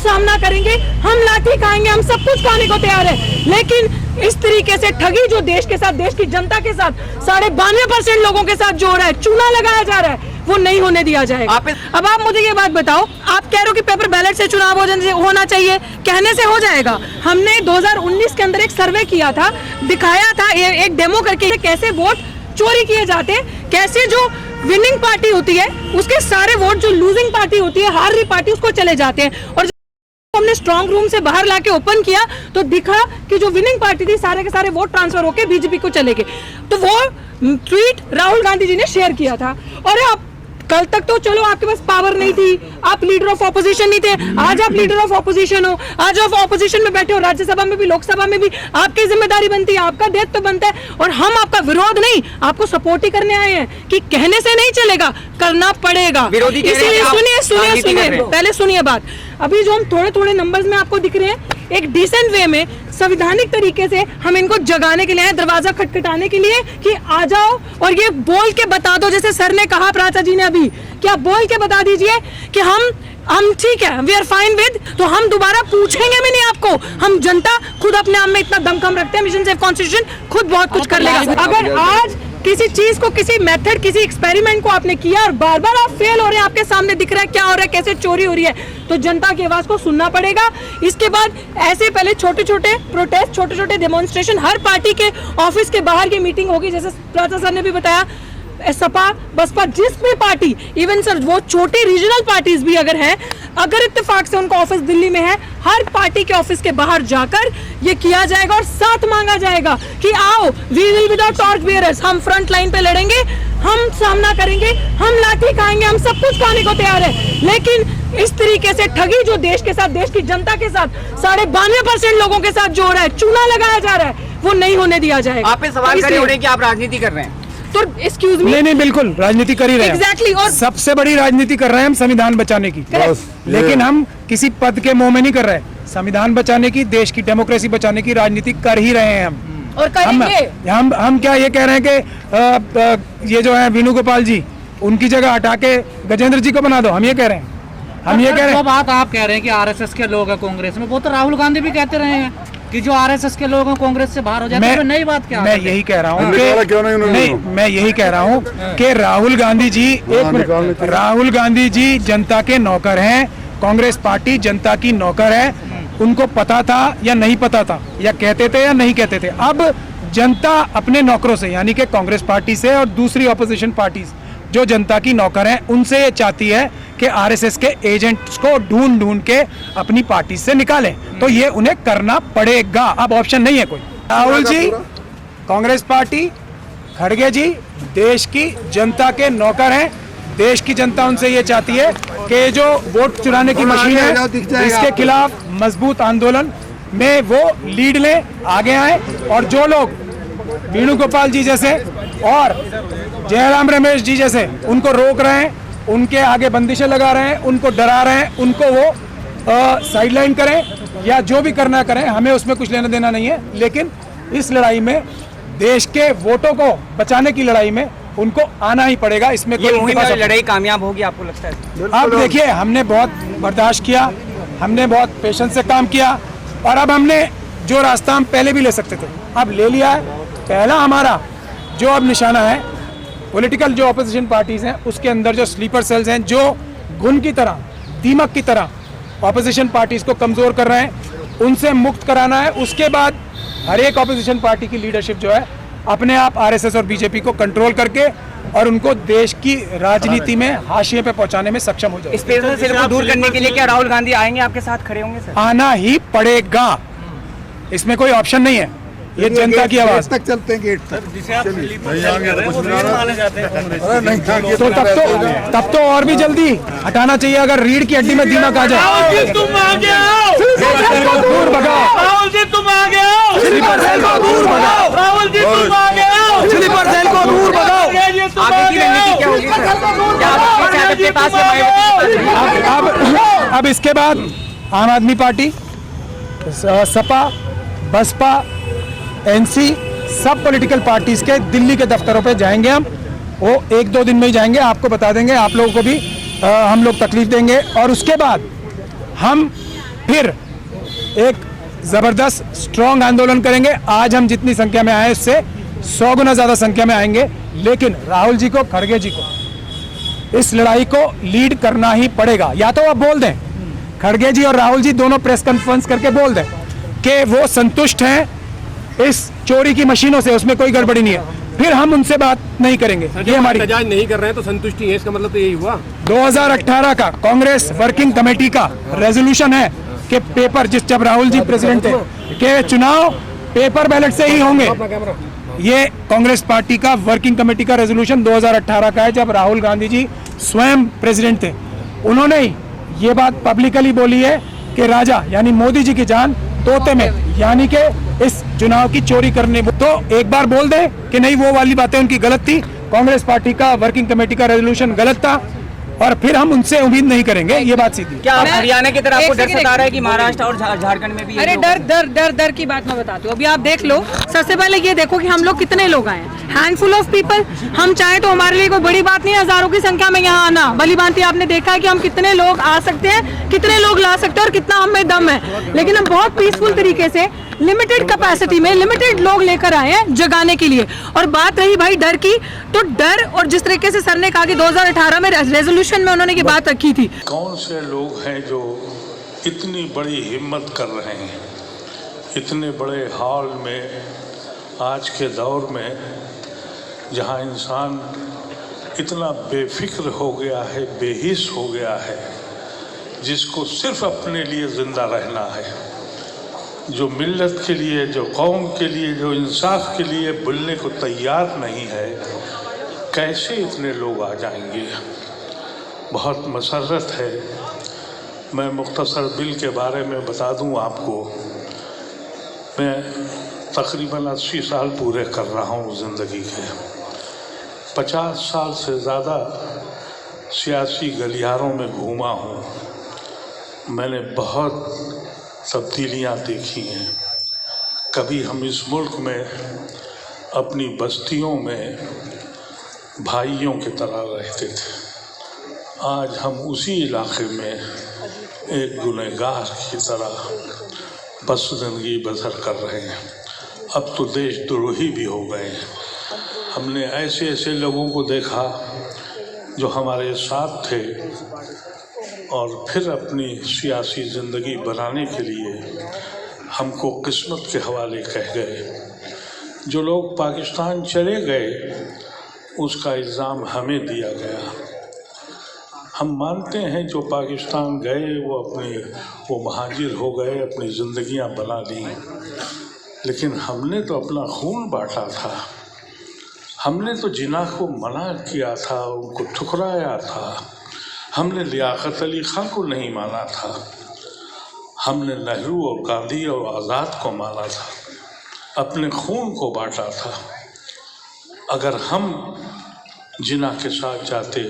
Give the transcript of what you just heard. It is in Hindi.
सामना करेंगे, हम लाठी खाएंगे, हम सब कुछ खाने को तैयार है, लेकिन इस तरीके से ठगी जो देश के साथ, देश की जनता के साथ 92% लोगों के साथ जो हो रहा है, चूना लगाया जा रहा है, वो नहीं होने दिया जाएगा। अब आप मुझे ये बात बताओ, आप कह रहे हो कि पेपर बैलेट से चुनाव होना चाहिए, कहने से हो जाएगा? हमने 2019 के अंदर एक सर्वे किया था, दिखाया था एक डेमो करके कैसे वोट चोरी किए जाते हैं, कैसे जो विनिंग पार्टी होती है उसके सारे वोट जो लूजिंग पार्टी होती है, हार रही पार्टी, उसको चले जाते हैं। और हमने स्ट्रांग रूम से बाहर लाके ओपन किया तो दिखा कि जो विनिंग पार्टी थी सारे के सारे वोट ट्रांसफर होके बीजेपी को चले गए। तो वो ट्वीट राहुल गांधी जी ने शेयर किया था। और आप कल तक तो चलो आपके पास पावर नहीं थी, आप लीडर ऑफ ऑपोजिशन नहीं थे, आज आप लीडर ऑफ ऑपोजिशन हो, आज आप ऑपोजिशन में बैठे हो, राज्यसभा में भी लोकसभा में भी आपकी जिम्मेदारी बनती है, आपका दायित्व बनता है। और हम आपका विरोध नहीं, आपको सपोर्ट ही करने आए हैं कि कहने से नहीं चलेगा, करना पड़ेगा। इसीलिए सुनिए पहले सुनिए बात। अभी जो हम थोड़े थोड़े नंबर्स में आपको दिख रहे हैं, एक डिसेंट वे में संवैधानिक तरीके से हम इनको जगाने के लिए, दरवाजा खटखटाने के लिए कि आ जाओ और ये बोल के बता दो, जैसे सर ने कहा, प्राचा जी ने अभी, क्या बोल के बता दीजिए कि हम ठीक है, वी आर फाइन विद, तो हम दोबारा पूछेंगे भी नहीं आपको। हम जनता खुद अपने आप में इतना दमखम रखते हैं, मिशन सेफ कॉन्स्टिट्यूशन खुद बहुत कुछ कर लेगा। अगर आज किसी चीज को, किसी मेथड, किसी एक्सपेरिमेंट को आपने किया और बार बार आप फेल हो रहे हैं, आपके सामने दिख रहा है क्या हो रहा है, कैसे चोरी हो रही है, तो जनता की आवाज को सुनना पड़ेगा। इसके बाद ऐसे पहले छोटे छोटे प्रोटेस्ट, छोटे छोटे डेमोन्स्ट्रेशन, हर पार्टी के ऑफिस के बाहर की मीटिंग होगी, जैसे प्राचा सर ने भी बताया, सपा बसपा जिस भी पार्टी, इवन सर वो छोटी रीजनल पार्टीज भी अगर हैं, अगर इत्तेफाक से उनका ऑफिस दिल्ली में है, हर पार्टी के ऑफिस के बाहर जाकर ये किया जाएगा और साथ मांगा जाएगा कि आओ, we will be the torch bearers, हम फ्रंट लाइन पे लड़ेंगे, हम सामना करेंगे, हम लाठी खाएंगे, हम सब कुछ खाने को तैयार है, लेकिन इस तरीके से ठगी जो देश के साथ, देश की जनता के साथ 92% लोगों के साथ जो हो रहा है, चूना लगाया जा रहा है, वो नहीं होने दिया जाएगा। आप पे सवाल खड़े हो रहे हैं कि आप राजनीति कर रहे हैं, तो एक्सक्यूज मी, नहीं बिल्कुल राजनीति कर ही रहे हैं। एग्जैक्टली। और सबसे बड़ी राजनीति कर रहे हैं हम संविधान बचाने की, लेकिन हम किसी पद के मोह में नहीं कर रहे हैं। संविधान बचाने की, देश की डेमोक्रेसी बचाने की राजनीति कर ही रहे हैं हम। और करेंगे। हम क्या ये कह रहे हैं कि ये जो है वेणुगोपाल जी, उनकी जगह हटा के गजेंद्र जी को बना दो, हम ये कह रहे हैं। हम ये कह रहे हैं, जो बात आप कह रहे हैं कि आरएसएस के लोग हैं कांग्रेस में, वो तो राहुल गांधी भी कहते रहे हैं कि जो आरएसएस के लोग हैं कांग्रेस से बाहर हो जाते हैं। नई बात क्या? मैं यही कह रहा हूँ मैं यही कह रहा हूँ कि राहुल गांधी जी जनता के नौकर हैं, कांग्रेस पार्टी जनता की नौकर है। उनको पता था या नहीं पता था, या कहते थे या नहीं कहते थे। अब जनता अपने नौकरों से, यानी कि कांग्रेस पार्टी से और दूसरी ऑपोजिशन पार्टी जो जनता की नौकर हैं, उनसे ये चाहती है कि आरएसएस के एजेंट्स को ढूंढ के अपनी पार्टी से निकालें। तो ये उन्हें करना पड़ेगा, अब ऑप्शन नहीं है कोई। राहुल जी, कांग्रेस पार्टी, खड़गे जी देश की जनता के नौकर हैं। देश की जनता उनसे ये चाहती है कि जो वोट चुराने की मशीन है, इसके खिलाफ मजबूत आंदोलन में वो लीड लें, आगे आए। और जो लोग वेणुगोपाल जी जैसे और जयराम रमेश जी जैसे उनको रोक रहे हैं, उनके आगे बंदिशें लगा रहे हैं, उनको डरा रहे हैं, उनको वो साइडलाइन करें या जो भी करना करें, हमें उसमें कुछ लेना देना नहीं है। लेकिन इस लड़ाई में, देश के वोटों को बचाने की लड़ाई में उनको आना ही पड़ेगा। इसमें कोई लड़ाई कामयाब होगी आपको लगता है? अब देखिए, हमने बहुत बर्दाश्त किया, हमने बहुत पेशेंस से काम किया, और अब हमने जो रास्ता हम पहले भी ले सकते थे अब ले लिया है। पहला हमारा जो अब निशाना है, पॉलिटिकल जो ऑपोजिशन पार्टीज हैं उसके अंदर जो स्लीपर सेल्स हैं, जो घुन की तरह, दीमक की तरह ऑपोजिशन पार्टीज को कमजोर कर रहे हैं, उनसे मुक्त कराना है। उसके बाद हर एक ऑपोजिशन पार्टी की लीडरशिप जो है अपने आप आरएसएस और बीजेपी को कंट्रोल करके और उनको देश की राजनीति में हाशिए पे पहुंचाने में सक्षम हो जाए। स्पेशल सेल को दूर करने के लिए क्या राहुल गांधी आएंगे, आपके साथ खड़े होंगे सर? आना ही पड़ेगा, इसमें कोई ऑप्शन नहीं है। ये जनता की आवाज तक चलते हैं, गेट तक। तो तब तो और भी जल्दी हटाना चाहिए। अगर रीढ़ की हड्डी में दीमक आ जाए, तुम आ गए, दूर भगाओ राहुल जी, तुम आ गए, स्लीपर सेल को दूर भगाओ, राहुल जी तुम आ गए, स्लीपर सेल को दूर भगाओ। आगे की रणनीति क्या होगी सर? क्या आपके पास अब इसके बाद आम आदमी पार्टी, सपा, बसपा, एनसी, सब पॉलिटिकल पार्टीज के दिल्ली के दफ्तरों पे जाएंगे हम। वो 1-2 दिन में ही जाएंगे, आपको बता देंगे, आप लोगों को भी हम लोग तकलीफ देंगे। और उसके बाद हम फिर एक जबरदस्त स्ट्रॉन्ग आंदोलन करेंगे। आज हम जितनी संख्या में आए उससे 100 गुना ज्यादा संख्या में आएंगे, लेकिन राहुल जी को, खड़गे जी को इस लड़ाई को लीड करना ही पड़ेगा। या तो आप बोल दें, खड़गे जी और राहुल जी दोनों प्रेस कॉन्फ्रेंस करके बोल दें कि वो संतुष्ट हैं इस चोरी की मशीनों से, उसमें कोई गड़बड़ी नहीं है, फिर हम उनसे बात नहीं करेंगे। ये हमारी एहतजाज नहीं कर रहे हैं तो संतुष्टि है, इसका मतलब तो यही हुआ। 2018 का कांग्रेस वर्किंग कमेटी का रेजोल्यूशन है कि पेपर, जब राहुल जी प्रेसिडेंट थे, कि चुनाव पेपर बैलेट से ही होंगे। ये कांग्रेस पार्टी का वर्किंग कमेटी का रेजोल्यूशन 2018 का है, जब राहुल गांधी जी स्वयं प्रेसिडेंट थे। उन्होंने ही ये बात पब्लिकली बोली है कि राजा यानी मोदी जी की जान तोते में, यानी कि इस चुनाव की चोरी करने। तो एक बार बोल दे कि नहीं, वो वाली बातें उनकी गलत थी, कांग्रेस पार्टी का वर्किंग कमेटी का रेजोल्यूशन गलत था, और फिर हम उनसे उम्मीद नहीं करेंगे। ये बात सीधी। क्या हरियाणा की तरह आपको डर सता रहा है कि महाराष्ट्र और झारखंड में भी? अरे डर की बात मैं बताती हूँ। अभी आप देख लो, सबसे पहले ये देखो कि हम लोग कितने लोग आए हैं, हैंडफुल ऑफ पीपल। हम चाहे तो हमारे लिए कोई बड़ी बात नहीं है हजारों की संख्या में यहाँ आना। भली भांति आपने देखा है कि हम कितने लोग आ सकते हैं, कितने लोग ला सकते हैं और कितना हम में दम है। लेकिन हम बहुत पीसफुल तरीके से लिमिटेड कैपेसिटी में लिमिटेड लोग लेकर आए हैं जगाने के लिए। और बात रही भाई डर की, तो डर, और जिस तरीके से सर ने कहा कि 2018 में रेजोल्यूशन में उन्होंने ये बात रखी थी। कौन से लोग हैं जो इतनी बड़ी हिम्मत कर रहे हैं इतने बड़े हॉल में, आज के दौर में जहां इंसान इतना बेफिक्र हो गया है, बेहिस हो गया है, जिसको सिर्फ अपने लिए जिंदा रहना है, जो मिल्लत के लिए, जो कौम के लिए, जो इंसाफ के लिए बोलने को तैयार नहीं है, कैसे इतने लोग आ जाएंगे? बहुत मसरत है। मैं मुख्तसर बिल के बारे में बता दूं आपको। मैं तकरीबन 80 साल पूरे कर रहा हूं ज़िंदगी के। 50 साल से ज़्यादा सियासी गलियारों में घूमा हूं। मैंने बहुत तब्दीलियां देखी हैं। कभी हम इस मुल्क में अपनी बस्तियों में भाइयों की तरह रहते थे, आज हम उसी इलाके में एक गुनहगार की तरह बस ज़िंदगी बसर कर रहे हैं। अब तो देशद्रोही भी हो गए हैं। हमने ऐसे ऐसे लोगों को देखा जो हमारे साथ थे और फिर अपनी सियासी ज़िंदगी बनाने के लिए हमको किस्मत के हवाले कह गए। जो लोग पाकिस्तान चले गए उसका इल्ज़ाम हमें दिया गया। हम मानते हैं जो पाकिस्तान गए वो महाजिर हो गए, अपनी ज़िंदगियां बना ली, लेकिन हमने तो अपना खून बांटा था। हमने तो जिना को मना किया था, उनको ठुकराया था। हमने लियाकत अली खां को नहीं माना था। हमने नेहरू और गांधी और आज़ाद को माना था, अपने खून को बांटा था। अगर हम जिना के साथ जाते